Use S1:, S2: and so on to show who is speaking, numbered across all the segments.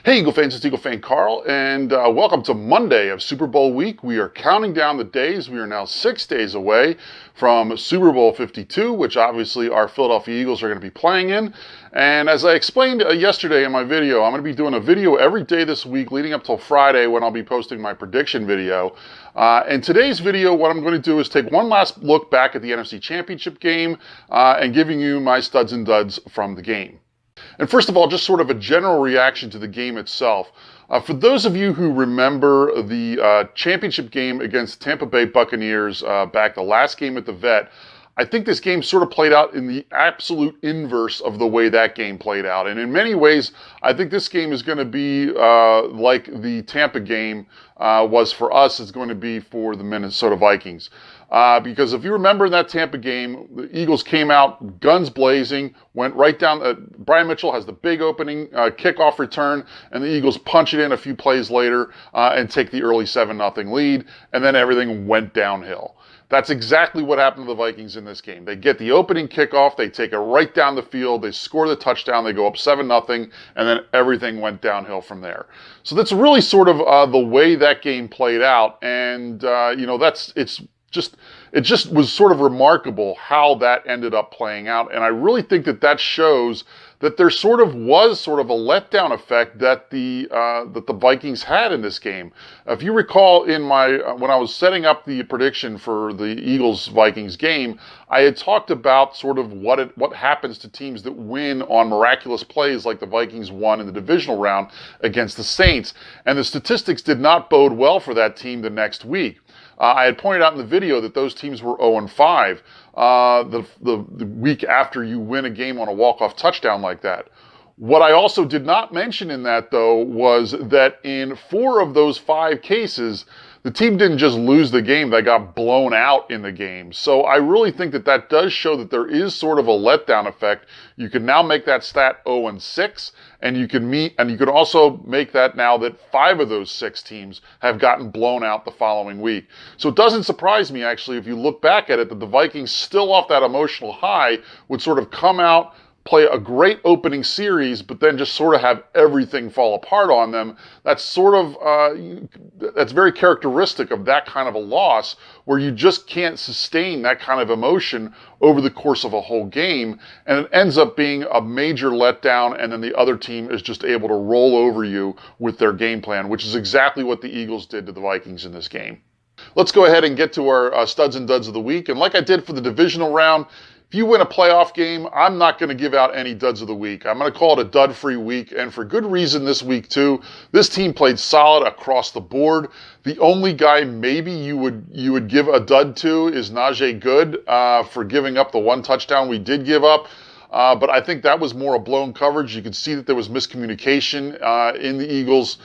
S1: Hey, Eagle fans, it's EaglefanKarl, and welcome to Monday of Super Bowl week. We are counting down the days. We are now 6 days away from Super Bowl 52, which obviously our Philadelphia Eagles are going to be playing in. And as I explained yesterday in my video, I'm going to be doing a video every day this week leading up till Friday when I'll be posting my prediction video. And today's video, what I'm going to do is take one last look back at the NFC Championship game and giving you my studs and duds from the game. And first of all, just sort of a general reaction to the game itself. For those of you who remember the championship game against Tampa Bay Buccaneers back the last game at the Vet, I think this game sort of played out in the absolute inverse of the way that game played out. And in many ways, I think this game is going to be like the Tampa game was for us, it's going to be for the Minnesota Vikings. Because if you remember in that Tampa game, the Eagles came out guns blazing, went right down. Brian Mitchell has the big opening kickoff return, and the Eagles punch it in a few plays later and take the early 7-0 lead, and then everything went downhill. That's exactly what happened to the Vikings in this game. They get the opening kickoff, they take it right down the field, they score the touchdown, they go up 7-0, and then everything went downhill from there. So that's really sort of the way that game played out, and it just was sort of remarkable how that ended up playing out. And I really think that shows that there sort of was a letdown effect that the Vikings had in this game. If you recall when I was setting up the prediction for the Eagles-Vikings game, I had talked about sort of what happens to teams that win on miraculous plays like the Vikings won in the divisional round against the Saints. And the statistics did not bode well for that team the next week. I had pointed out in the video that those teams were 0-5 the week after you win a game on a walk-off touchdown like that. What I also did not mention in that, though, was that in 4 of those 5 cases, the team didn't just lose the game, they got blown out in the game. So I really think that does show that there is sort of a letdown effect. You can now make that stat 0-6, and you can also make that now that 5 of those 6 teams have gotten blown out the following week. So it doesn't surprise me, actually, if you look back at it, that the Vikings, still off that emotional high, would sort of come out, play a great opening series, but then just sort of have everything fall apart on them. That's sort of, that's very characteristic of that kind of a loss, where you just can't sustain that kind of emotion over the course of a whole game, and it ends up being a major letdown, and then the other team is just able to roll over you with their game plan, which is exactly what the Eagles did to the Vikings in this game. Let's go ahead and get to our studs and duds of the week, and like I did for the divisional round, if you win a playoff game, I'm not going to give out any duds of the week. I'm going to call it a dud-free week, and for good reason this week too. This team played solid across the board. The only guy maybe you would give a dud to is Najee Good for giving up the 1 touchdown we did give up. But I think that was more a blown coverage. You could see that there was miscommunication in the Eagles'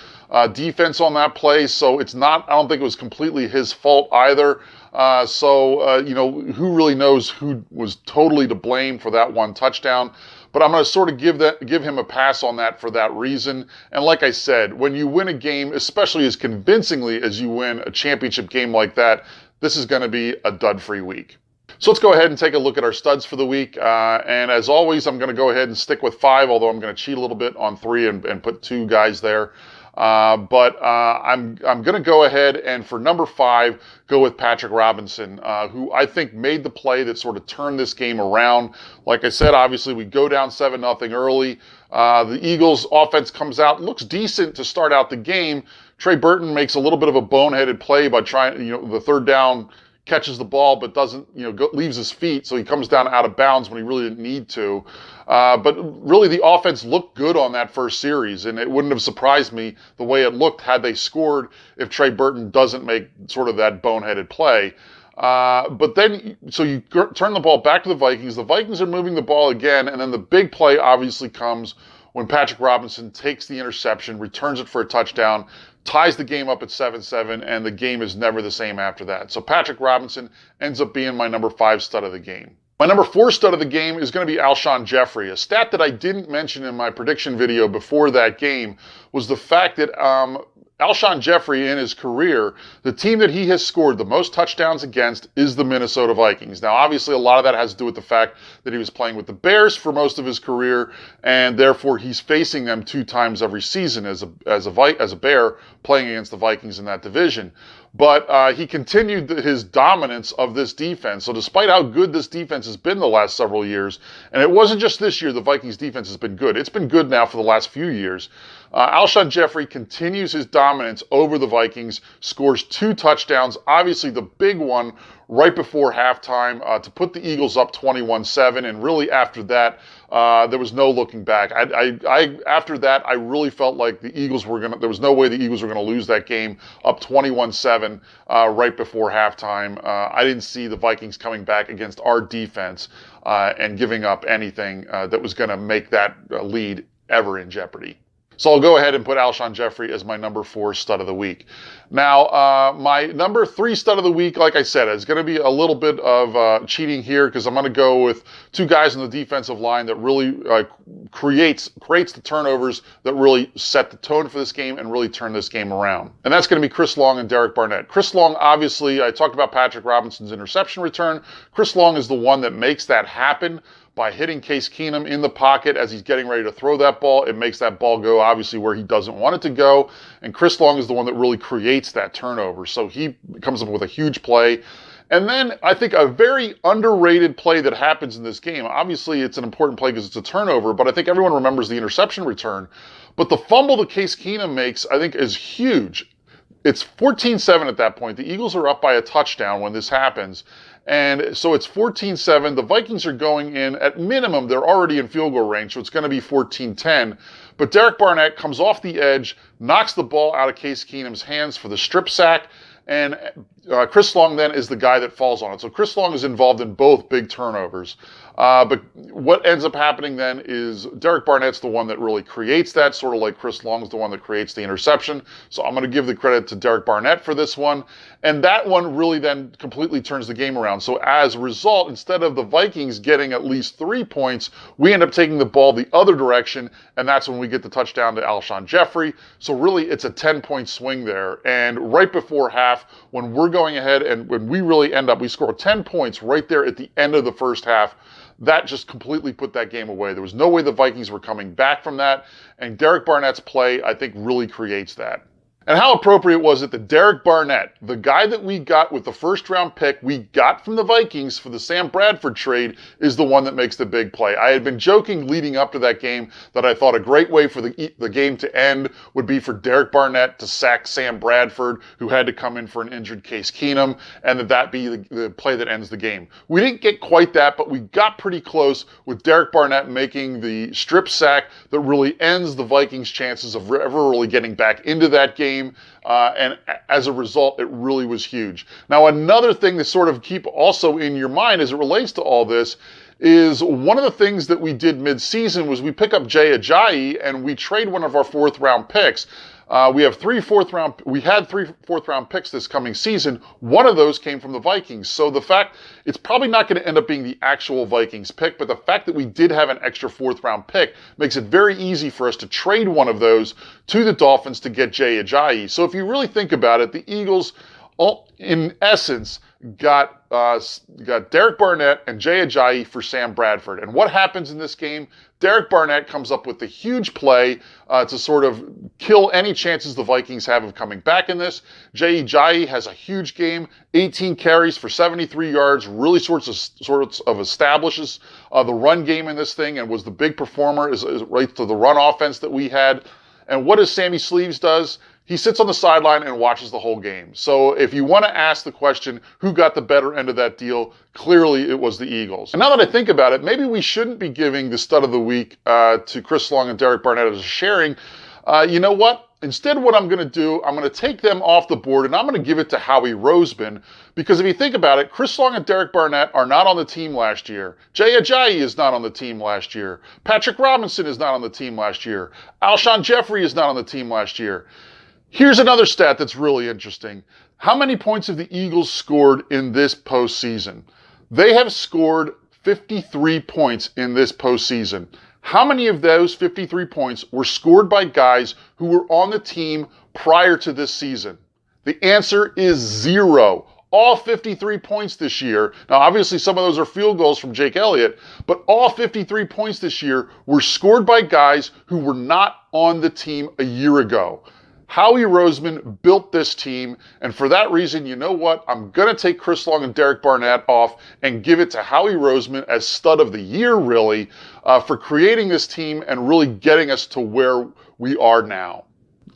S1: defense on that play. So I don't think it was completely his fault either. Who really knows who was totally to blame for that 1 touchdown? But I'm going to sort of give him a pass on that for that reason. And like I said, when you win a game, especially as convincingly as you win a championship game like that, this is going to be a dud-free week. So let's go ahead and take a look at our studs for the week. And as always, I'm going to go ahead and stick with 5, although I'm going to cheat a little bit on 3 and put 2 guys there. But I'm going to go ahead and for number 5, go with Patrick Robinson, who I think made the play that sort of turned this game around. Like I said, obviously we go down 7-0 early. The Eagles offense comes out, looks decent to start out the game. Trey Burton makes a little bit of a boneheaded play by trying, the 3rd down, catches the ball but doesn't, leaves his feet, so he comes down out of bounds when he really didn't need to. But really the offense looked good on that first series, and it wouldn't have surprised me the way it looked had they scored if Trey Burton doesn't make sort of that boneheaded play. But then, so you turn the ball back to the Vikings. The Vikings are moving the ball again, and then the big play obviously comes when Patrick Robinson takes the interception, returns it for a touchdown, ties the game up at 7-7, and the game is never the same after that. So Patrick Robinson ends up being my number 5 stud of the game. My number 4 stud of the game is going to be Alshon Jeffrey. A stat that I didn't mention in my prediction video before that game was the fact that Alshon Jeffrey in his career, the team that he has scored the most touchdowns against is the Minnesota Vikings. Now, obviously, a lot of that has to do with the fact that he was playing with the Bears for most of his career, and therefore he's facing them 2 times every season as a Bear playing against the Vikings in that division. But he continued his dominance of this defense. So despite how good this defense has been the last several years, and it wasn't just this year the Vikings defense has been good. It's been good now for the last few years. Alshon Jeffrey continues his dominance over the Vikings, scores 2 touchdowns, obviously the big one right before halftime to put the Eagles up 21-7, and really after that, there was no looking back. After that, I really felt like the Eagles there was no way the Eagles were going to lose that game up 21-7 right before halftime. I didn't see the Vikings coming back against our defense and giving up anything that was going to make that lead ever in jeopardy. So I'll go ahead and put Alshon Jeffrey as my number 4 stud of the week. Now, my number 3 stud of the week, like I said, is going to be a little bit of cheating here because I'm going to go with 2 guys on the defensive line that really creates the turnovers that really set the tone for this game and really turn this game around. And that's going to be Chris Long and Derek Barnett. Chris Long, obviously, I talked about Patrick Robinson's interception return. Chris Long is the one that makes that happen by hitting Case Keenum in the pocket as he's getting ready to throw that ball. It makes that ball go, obviously, where he doesn't want it to go. And Chris Long is the one that really creates that turnover. So he comes up with a huge play. And then I think a very underrated play that happens in this game. Obviously, it's an important play because it's a turnover, but I think everyone remembers the interception return. But the fumble that Case Keenum makes, I think, is huge. It's 14-7 at that point. The Eagles are up by a touchdown when this happens. And so it's 14-7. The Vikings are going in, at minimum, they're already in field goal range, so it's going to be 14-10. But Derek Barnett comes off the edge, knocks the ball out of Case Keenum's hands for the strip sack, and Chris Long then is the guy that falls on it. So Chris Long is involved in both big turnovers. But what ends up happening then is Derek Barnett's the one that really creates that, sort of like Chris Long's the one that creates the interception. So I'm going to give the credit to Derek Barnett for this one. And that one really then completely turns the game around. So as a result, instead of the Vikings getting at least 3 points, we end up taking the ball the other direction, and that's when we get the touchdown to Alshon Jeffrey. So really, it's a 10-point swing there. And right before half, when we're going ahead and when we really end up, we score 10 points right there at the end of the first half. That just completely put that game away. There was no way the Vikings were coming back from that. And Derek Barnett's play, I think, really creates that. And how appropriate was it that Derek Barnett, the guy that we got with the first-round pick we got from the Vikings for the Sam Bradford trade, is the one that makes the big play. I had been joking leading up to that game that I thought a great way for the game to end would be for Derek Barnett to sack Sam Bradford, who had to come in for an injured Case Keenum, and that be the play that ends the game. We didn't get quite that, but we got pretty close with Derek Barnett making the strip sack that really ends the Vikings' chances of ever really getting back into that game. And as a result, it really was huge. Now, another thing to sort of keep also in your mind as it relates to all this is one of the things that we did mid-season was we pick up Jay Ajayi and we trade one of our 4th-round picks. We had 3 4th-round picks this coming season. One of those came from the Vikings. So the fact, it's probably not going to end up being the actual Vikings pick, but the fact that we did have an extra 4th-round pick makes it very easy for us to trade one of those to the Dolphins to get Jay Ajayi. So if you really think about it, the Eagles, in essence, got Derek Barnett and Jay Ajayi for Sam Bradford. And what happens in this game? Derek Barnett comes up with a huge play to sort of kill any chances the Vikings have of coming back in this. Jay Ajayi has a huge game, 18 carries for 73 yards, really sorts of establishes the run game in this thing and was the big performer as it relates to the run offense that we had. And what does Sammy Sleeves does? He sits on the sideline and watches the whole game. So if you want to ask the question, who got the better end of that deal, clearly it was the Eagles. And now that I think about it, maybe we shouldn't be giving the stud of the week to Chris Long and Derek Barnett as a sharing. You know what? Instead, what I'm going to do, I'm going to take them off the board and I'm going to give it to Howie Roseman. Because if you think about it, Chris Long and Derek Barnett are not on the team last year. Jay Ajayi is not on the team last year. Patrick Robinson is not on the team last year. Alshon Jeffrey is not on the team last year. Here's another stat that's really interesting. How many points have the Eagles scored in this postseason? They have scored 53 points in this postseason. How many of those 53 points were scored by guys who were on the team prior to this season? The answer is 0. All 53 points this year. Now, obviously, some of those are field goals from Jake Elliott, but all 53 points this year were scored by guys who were not on the team a year ago. Howie Roseman built this team, and for that reason, you know what? I'm going to take Chris Long and Derek Barnett off and give it to Howie Roseman as stud of the year, really, for creating this team and really getting us to where we are now.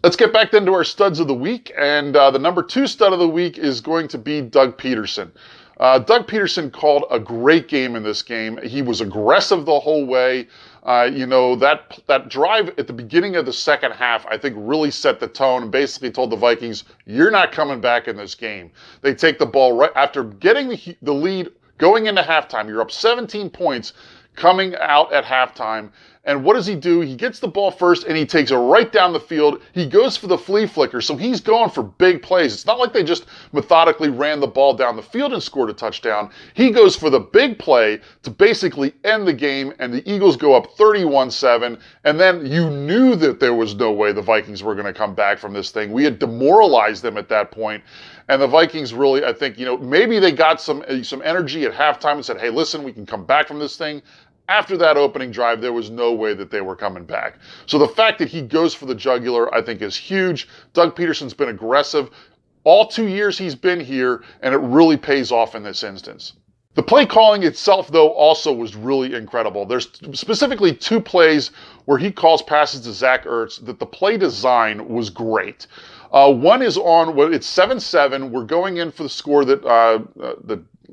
S1: Let's get back then to our studs of the week, and the number 2 stud of the week is going to be Doug Peterson. Doug Peterson called a great game in this game. He was aggressive the whole way. That drive at the beginning of the second half, I think, really set the tone and basically told the Vikings, you're not coming back in this game. They take the ball right after getting the lead going into halftime. You're up 17 points coming out at halftime. And what does he do? He gets the ball first and he takes it right down the field. He goes for the flea flicker, so he's going for big plays. It's not like they just methodically ran the ball down the field and scored a touchdown. He goes for the big play to basically end the game, and the Eagles go up 31-7. And then you knew that there was no way the Vikings were going to come back from this thing. We had demoralized them at that point. And the Vikings really, I think, maybe they got some energy at halftime and said, hey, listen, we can come back from this thing. After that opening drive, there was no way that they were coming back. So the fact that he goes for the jugular, I think, is huge. Doug Peterson's been aggressive all 2 years he's been here, and it really pays off in this instance. The play calling itself, though, also was really incredible. There's specifically 2 plays where he calls passes to Zach Ertz that the play design was great. One is on, it's 7-7. We're going in for the score that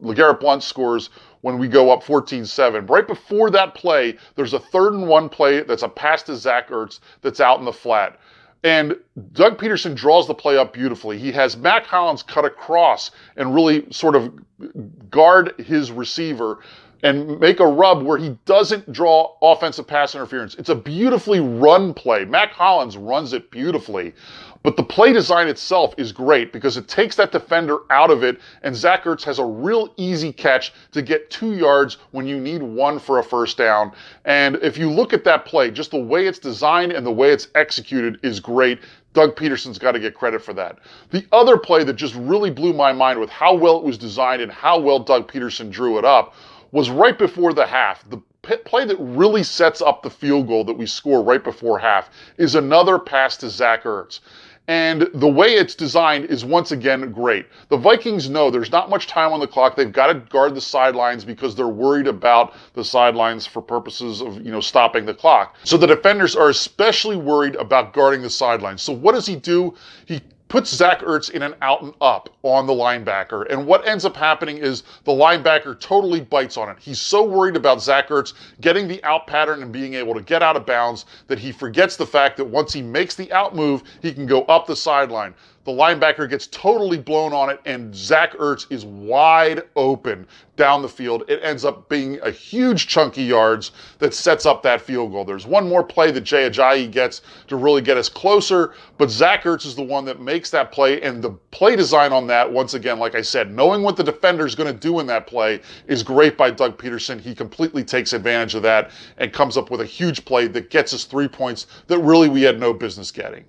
S1: LeGarrette Blount scores when we go up 14-7. Right before that play, there's a 3rd and 1 play that's a pass to Zach Ertz that's out in the flat. And Doug Peterson draws the play up beautifully. He has Matt Collins cut across and really sort of guard his receiver and make a rub where he doesn't draw offensive pass interference. It's a beautifully run play. Matt Collins runs it beautifully. But the play design itself is great because it takes that defender out of it, and Zach Ertz has a real easy catch to get 2 yards when you need 1 for a first down. And if you look at that play, just the way it's designed and the way it's executed is great. Doug Peterson's got to get credit for that. The other play that just really blew my mind with how well it was designed and how well Doug Peterson drew it up was right before the half. The play that really sets up the field goal that we score right before half is another pass to Zach Ertz. And the way it's designed is once again great. The Vikings know there's not much time on the clock. They've got to guard the sidelines because they're worried about the sidelines for purposes of, stopping the clock. So the defenders are especially worried about guarding the sidelines. So what does he do? He puts Zach Ertz in an out and up on the linebacker. And what ends up happening is the linebacker totally bites on it. He's so worried about Zach Ertz getting the out pattern and being able to get out of bounds that he forgets the fact that once he makes the out move, he can go up the sideline. The linebacker gets totally blown on it, and Zach Ertz is wide open down the field. It ends up being a huge chunky yards that sets up that field goal. There's one more play that Jay Ajayi gets to really get us closer, but Zach Ertz is the one that makes that play, and the play design on that, once again, like I said, knowing what the defender is going to do in that play is great by Doug Peterson. He completely takes advantage of that and comes up with a huge play that gets us 3 points that really we had no business getting.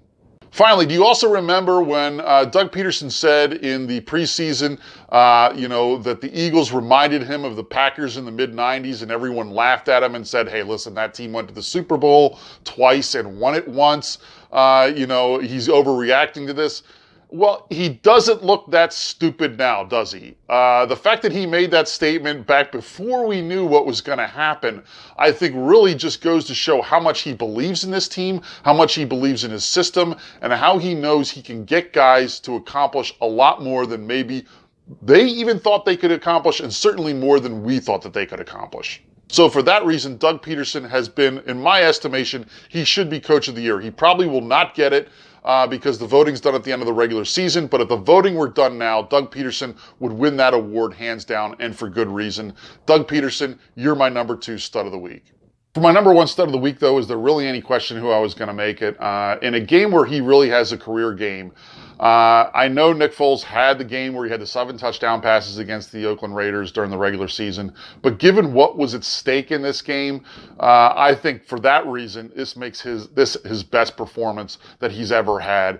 S1: Finally, do you also remember when Doug Peterson said in the preseason, that the Eagles reminded him of the Packers in the mid-90s, and everyone laughed at him and said, hey, listen, that team went to the Super Bowl twice and won it once. He's overreacting to this. Well, he doesn't look that stupid now, does he? The fact that he made that statement back before we knew what was going to happen, I think really just goes to show how much he believes in this team, how much he believes in his system, and how he knows he can get guys to accomplish a lot more than maybe they even thought they could accomplish, and certainly more than we thought that they could accomplish. So for that reason, Doug Peterson has been, in my estimation, he should be Coach of the Year. He probably will not get it because the voting's done at the end of the regular season. But if the voting were done now, Doug Peterson would win that award hands down, and for good reason. Doug Peterson, you're my number 2 stud of the week. For my number 1 stud of the week, though, is there really any question who I was going to make it? In a game where he really has a career game, I know Nick Foles had the game where he had the 7 touchdown passes against the Oakland Raiders during the regular season, but given what was at stake in this game, I think for that reason, this makes his best performance that he's ever had.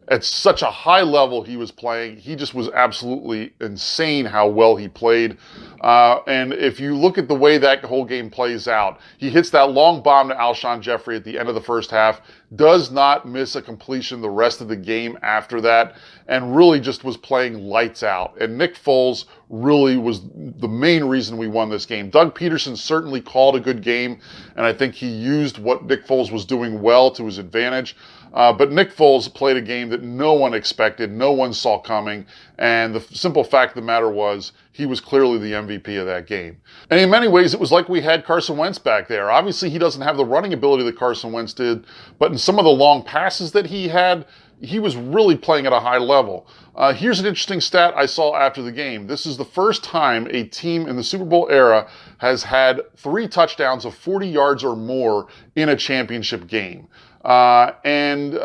S1: At such a high level he was playing. He just was absolutely insane how well he played. And if you look at the way that whole game plays out, he hits that long bomb to Alshon Jeffrey at the end of the first half, does not miss a completion the rest of the game after that, and really just was playing lights out. And Nick Foles really was the main reason we won this game. Doug Peterson certainly called a good game, and I think he used what Nick Foles was doing well to his advantage. But Nick Foles played a game that no one expected, no one saw coming, and the simple fact of the matter was he was clearly the MVP of that game. And in many ways, it was like we had Carson Wentz back there. Obviously, he doesn't have the running ability that Carson Wentz did, but in some of the long passes that he had, he was really playing at a high level. Here's an interesting stat I saw after the game. This is the first time a team in the Super Bowl era has had 3 touchdowns of 40 yards or more in a championship game. Now 2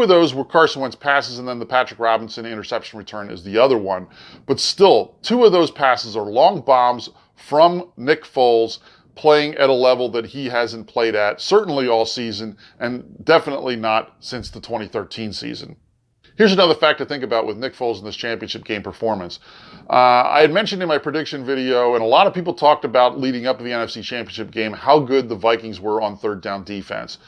S1: of those were Carson Wentz passes, and then the Patrick Robinson interception return is the other one. But still, 2 of those passes are long bombs from Nick Foles, playing at a level that he hasn't played at, certainly all season, and definitely not since the 2013 season. Here's another fact to think about with Nick Foles in this championship game performance. I had mentioned in my prediction video, and a lot of people talked about leading up to the NFC Championship game, how good the Vikings were on third down defense.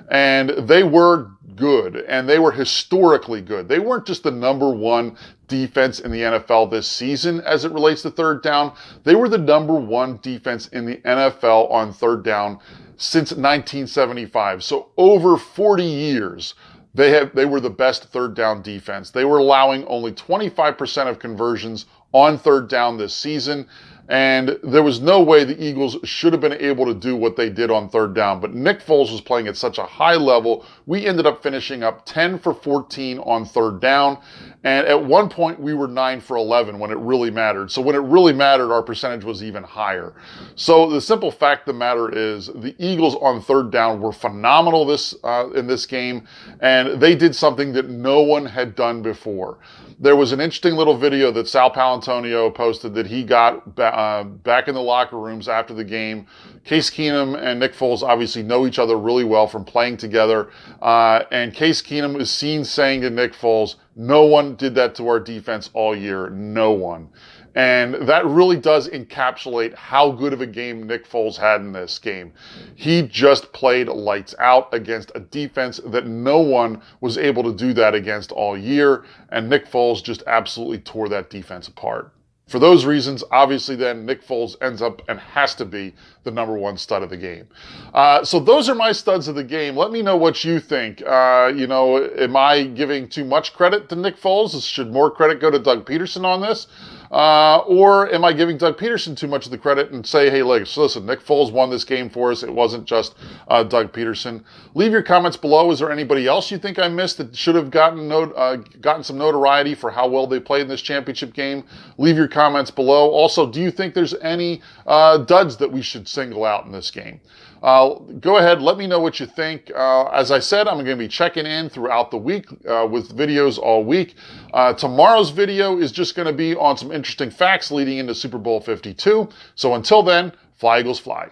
S1: And they were good, and they were historically good. They weren't just the number 1 defense in the NFL this season as it relates to third down. They were the number 1 defense in the NFL on third down since 1975. So over 40 years, they were the best third down defense. They were allowing only 25% of conversions on third down this season, and there was no way the Eagles should have been able to do what they did on third down. But Nick Foles was playing at such a high level, we ended up finishing up 10 for 14 on third down, and at one point we were 9 for 11 when it really mattered. So when it really mattered, our percentage was even higher. So the simple fact of the matter is the Eagles on third down were phenomenal in this game, and they did something that no one had done before. There was an interesting little video that Sal Palantonio posted that he got back in the locker rooms after the game. Case Keenum and Nick Foles obviously know each other really well from playing together. And Case Keenum is seen saying to Nick Foles, "No one did that to our defense all year. No one." And that really does encapsulate how good of a game Nick Foles had in this game. He just played lights out against a defense that no one was able to do that against all year. And Nick Foles just absolutely tore that defense apart. For those reasons, obviously then Nick Foles ends up and has to be the number 1 stud of the game. So those are my studs of the game. Let me know what you think. Am I giving too much credit to Nick Foles? Should more credit go to Doug Peterson on this? Or am I giving Doug Peterson too much of the credit and say, hey, listen, Nick Foles won this game for us. It wasn't just Doug Peterson. Leave your comments below. Is there anybody else you think I missed that should have gotten some notoriety for how well they played in this championship game? Leave your comments below. Also, do you think there's any duds that we should single out in this game? Go ahead, let me know what you think. As I said, I'm going to be checking in throughout the week with videos all week. Tomorrow's video is just going to be on some interesting facts leading into Super Bowl 52. So until then, fly Eagles fly.